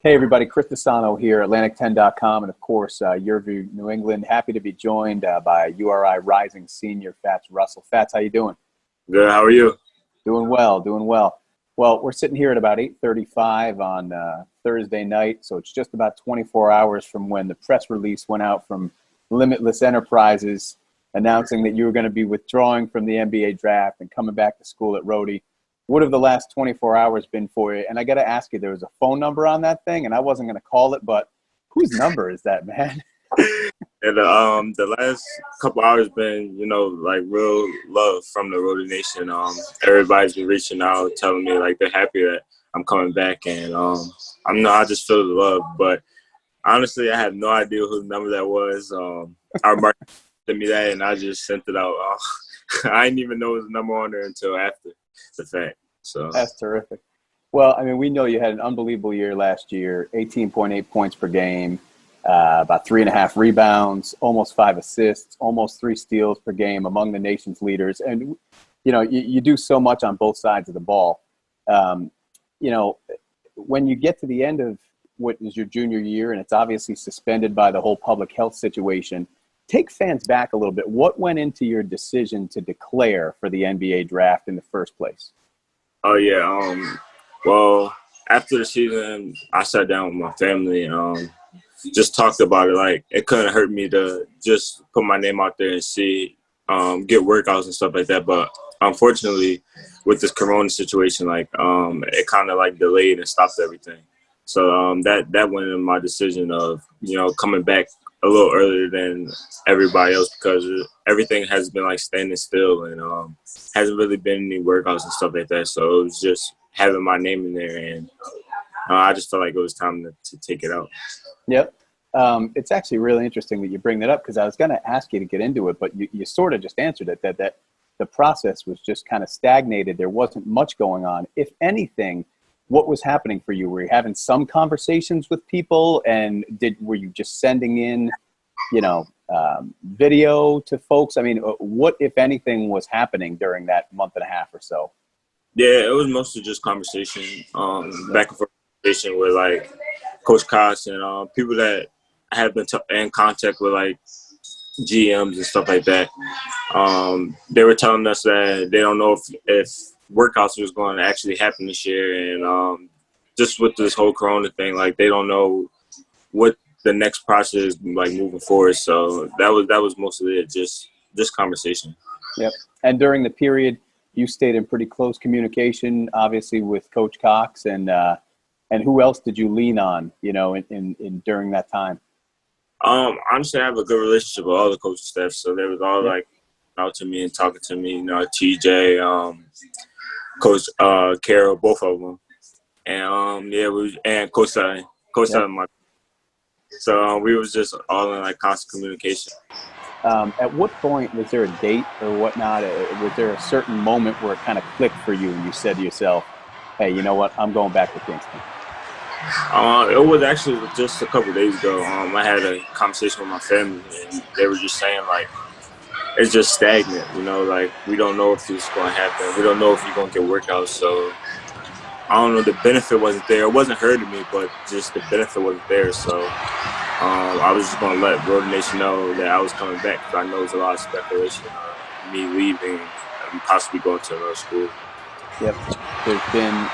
Hey, everybody. Chris DiSano here, Atlantic10.com, and, of course, Your View New England. Happy to be joined by URI Rising Senior Fats Russell. Fats, how you doing? Good. How are you? Doing well, doing well. Well, we're sitting here at about 8:35 on Thursday night, so it's just about 24 hours from when the press release went out from Limitless Enterprises announcing that you were going to be withdrawing from the NBA draft and coming back to school at Rhody. What have the last 24 hours been for you? And I got to ask you, there was a phone number on that thing, and I wasn't going to call it, but whose number is that, man? And the last couple hours been, like real love from the Rhody Nation. Everybody's been reaching out, telling me like they're happy that I'm coming back, and I just feel the love. But honestly, I have no idea whose number that was. Our market sent me that, and I just sent it out. I didn't even know it was a number on there until after the fact. So That's terrific. Well, I mean, we know you had an unbelievable year last year, 18.8 points per game, about 3.5 rebounds, almost 5 assists, almost 3 steals per game, among the nation's leaders. And, you do so much on both sides of the ball. When you get to the end of what is your junior year, and it's obviously suspended by the whole public health situation, take fans back a little bit. What went into your decision to declare for the NBA draft in the first place? Oh yeah. Well, after the season, I sat down with my family and just talked about it. Like, it couldn't hurt me to just put my name out there and see, get workouts and stuff like that. But unfortunately, with this Corona situation, like, it kind of like delayed and stopped everything. So that went in my decision of coming back a little earlier than everybody else, because everything has been like standing still and hasn't really been any workouts and stuff like that. So it was just having my name in there, and I just felt like it was time to take it out. Yep. It's actually really interesting that you bring that up, because I was going to ask you to get into it, but you sort of just answered it, that the process was just kind of stagnated. There wasn't much going on. If anything, what was happening for you? Were you having some conversations with people, and were you just sending in, video to folks? I mean, what, if anything, was happening during that month and a half or so? Yeah, it was mostly just conversation, back and forth conversation with like Coach Cox and people that I have been in contact with, like GMs and stuff like that. They were telling us that they don't know if workouts was going to actually happen this year, and just with this whole Corona thing, like, they don't know what the next process is like moving forward. So that was mostly it, just conversation. Yep. And during the period, you stayed in pretty close communication, obviously, with Coach Cox, and who else did you lean on, in during that time? Honestly, I have a good relationship with all the coaching staff, so they was all like out to me and talking to me. TJ, Coach Carroll, both of them, and and Coach Sutton, my. So we was just all in like constant communication. At what point was there a date or whatnot? Was there a certain moment where it kind of clicked for you and you said to yourself, "Hey, you know what? I'm going back to Kingston"? It was actually just a couple of days ago. I had a conversation with my family, and they were just saying like, it's just stagnant. Like, we don't know if this is going to happen. We don't know if you're going to get workouts. So I don't know. The benefit wasn't there. It wasn't hurting me, but just the benefit wasn't there. So I was just going to let Rhody Nation know that I was coming back, because I know there's a lot of speculation on me leaving and possibly going to another school. Yep. There's been,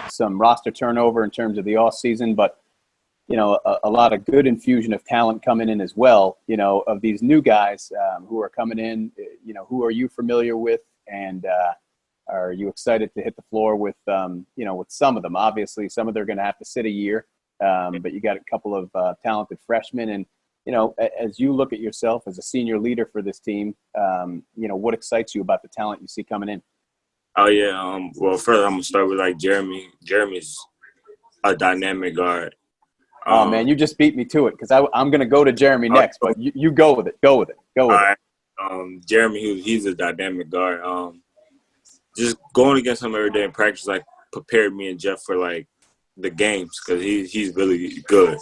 some roster turnover in terms of the off season, but, a lot of good infusion of talent coming in as well, of these new guys who are coming in. Who are you familiar with, and are you excited to hit the floor with, with some of them? Obviously, some of them are going to have to sit a year, but you got a couple of talented freshmen. And, as you look at yourself as a senior leader for this team, what excites you about the talent you see coming in? Oh, yeah. Well, first I'm going to start with, like, Jeremy. Jeremy's a dynamic guard. Oh, man, you just beat me to it, because I'm going to go to Jeremy next, but you go with it. Go with it. Jeremy, he's a dynamic guard. Just going against him every day in practice, like, prepared me and Jeff for, like, the games, because he's really good.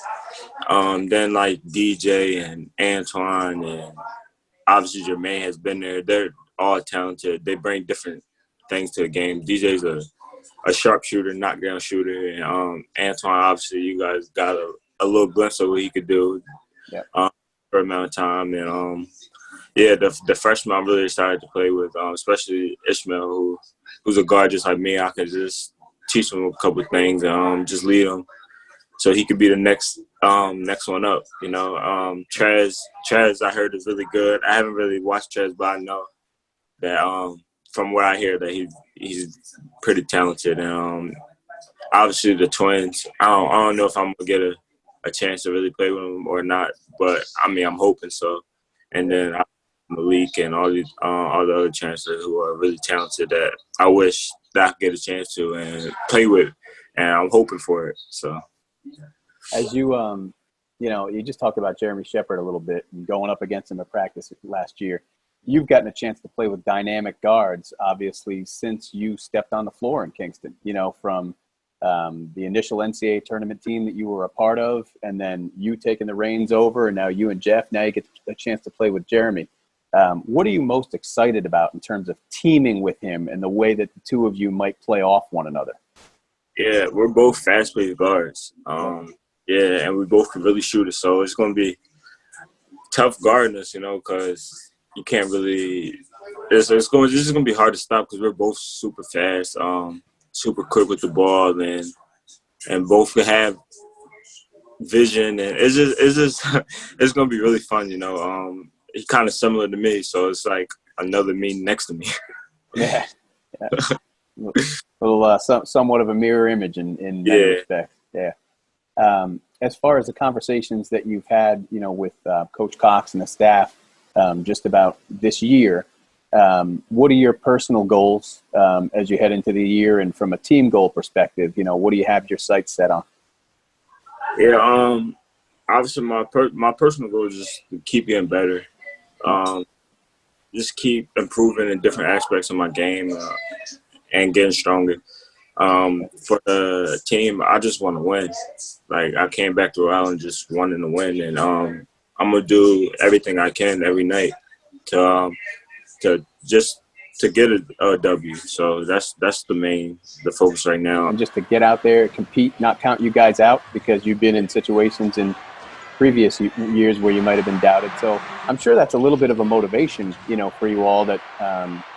Then, like, DJ and Antoine and obviously Jermaine has been there. They're all talented. They bring different things to the game. DJ's a sharpshooter, knockdown shooter. And Antoine, obviously, you guys got a little glimpse of what he could do for amount of time. And, yeah, the freshman I'm really excited to play with, especially Ishmael, who's a guard just like me. I can just teach him a couple of things and just lead him so he could be the next one up. You know, Trez I heard is really good. I haven't really watched Trez, but I know that from what I hear that he's pretty talented. And obviously the twins, I don't know if I'm gonna get a chance to really play with them or not, but I mean I'm hoping so. And then Malik and all the other chancellors who are really talented that I wish that I could get a chance to and play with, and I'm hoping for it. So, as you you just talked about Jeremy Shepard a little bit and going up against him at practice last year. You've gotten a chance to play with dynamic guards, obviously, since you stepped on the floor in Kingston. You know, from the initial NCAA tournament team that you were a part of, and then you taking the reins over, and now you and Jeff. Now you get a chance to play with Jeremy. What are you most excited about in terms of teaming with him and the way that the two of you might play off one another? Yeah, we're both fast-paced guards. Yeah, and we both can really shoot it. So it's going to be tough guarding us, you know, because you can't really – this is going to be hard to stop because we're both super fast, super quick with the ball, and both can have vision. And it's just it's going to be really fun, you know. He's kind of similar to me, so it's like another me next to me. Yeah. Well, somewhat of a mirror image in many respects. Yeah. As far as the conversations that you've had, you know, with Coach Cox and the staff, just about this year, what are your personal goals as you head into the year, and from a team goal perspective, you know, what do you have your sights set on? Yeah. Obviously, my personal goal is just to keep getting better. Just keep improving in different aspects of my game and getting stronger. For the team, I just want to win. Like, I came back to Rhode Island just wanting to win, and I'm gonna do everything I can every night to get a W. So that's the focus right now. And just to get out there, compete, not count you guys out, because you've been in situations in previous years where you might have been doubted. So I'm sure that's a little bit of a motivation, you know, for you all, that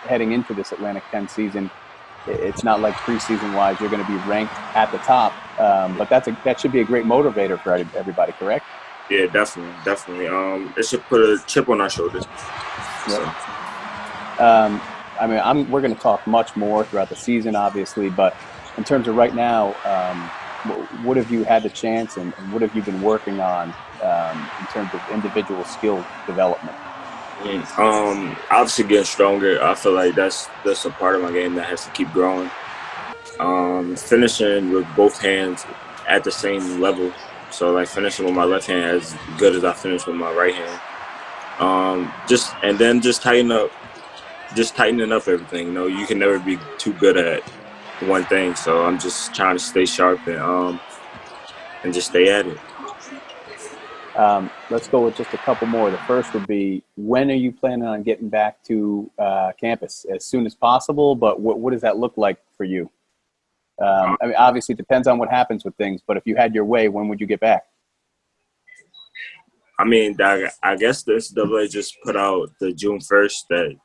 heading into this Atlantic 10 season, it's not like preseason wise you're going to be ranked at the top, but that should be a great motivator for everybody, correct? Yeah, definitely. It should put a chip on our shoulders. Yep. I mean, we're going to talk much more throughout the season, obviously, but in terms of right now, what have you had the chance and what have you been working on in terms of individual skill development? Obviously getting stronger. I feel like that's a part of my game that has to keep growing. Finishing with both hands at the same level. So like finishing with my left hand as good as I finish with my right hand. Just tightening up everything. You know, you can never be too good at one thing. So I'm just trying to stay sharp and just stay at it. Let's go with just a couple more. The first would be, when are you planning on getting back to campus? As soon as possible, but what does that look like for you? I mean, obviously it depends on what happens with things, but if you had your way, when would you get back? I mean, I guess the NCAA just put out the June 1st that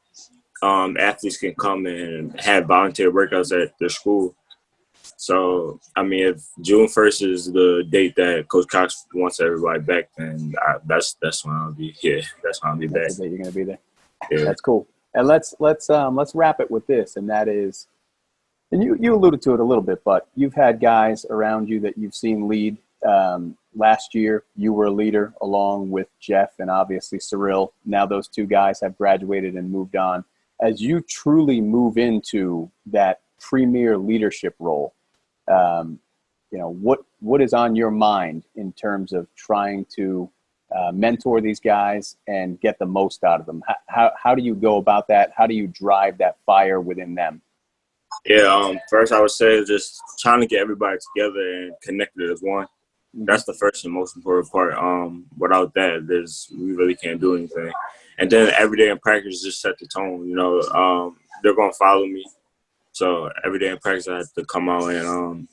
athletes can come and have volunteer workouts at their school. So, I mean, if June 1st is the date that Coach Cox wants everybody back, then that's when I'll be here. That's when I'll be back. That's the date you're going to be there. Yeah. That's cool. And let's wrap it with this, and that is, and you alluded to it a little bit, but you've had guys around you that you've seen lead. Last year, you were a leader along with Jeff and obviously Cyril. Now those two guys have graduated and moved on. As you truly move into that premier leadership role, you know, what is on your mind in terms of trying to mentor these guys and get the most out of them? How do you go about that? How do you drive that fire within them? Yeah, first I would say just trying to get everybody together and connected as one. That's the first and most important part. Without that, we really can't do anything. And then every day in practice, just set the tone. You know, they're gonna follow me. So every day in practice, I have to come out and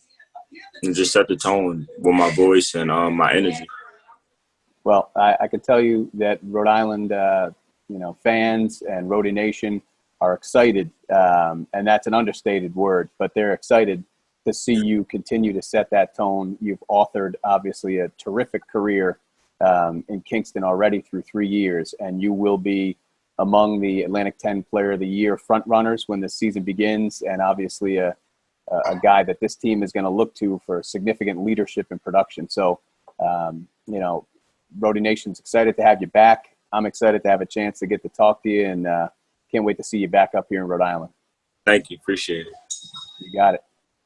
just set the tone with my voice and my energy. Well, I can tell you that Rhode Island, fans and Rhody Nation are excited, and that's an understated word, but they're excited to see you continue to set that tone. You've authored, obviously, a terrific career in Kingston already through 3 years, and you will be among the Atlantic 10 Player of the Year front runners when the season begins, and obviously a guy that this team is going to look to for significant leadership and production. So, Rhody Nation's excited to have you back. I'm excited to have a chance to get to talk to you, and can't wait to see you back up here in Rhode Island. Thank you. Appreciate it. You got it.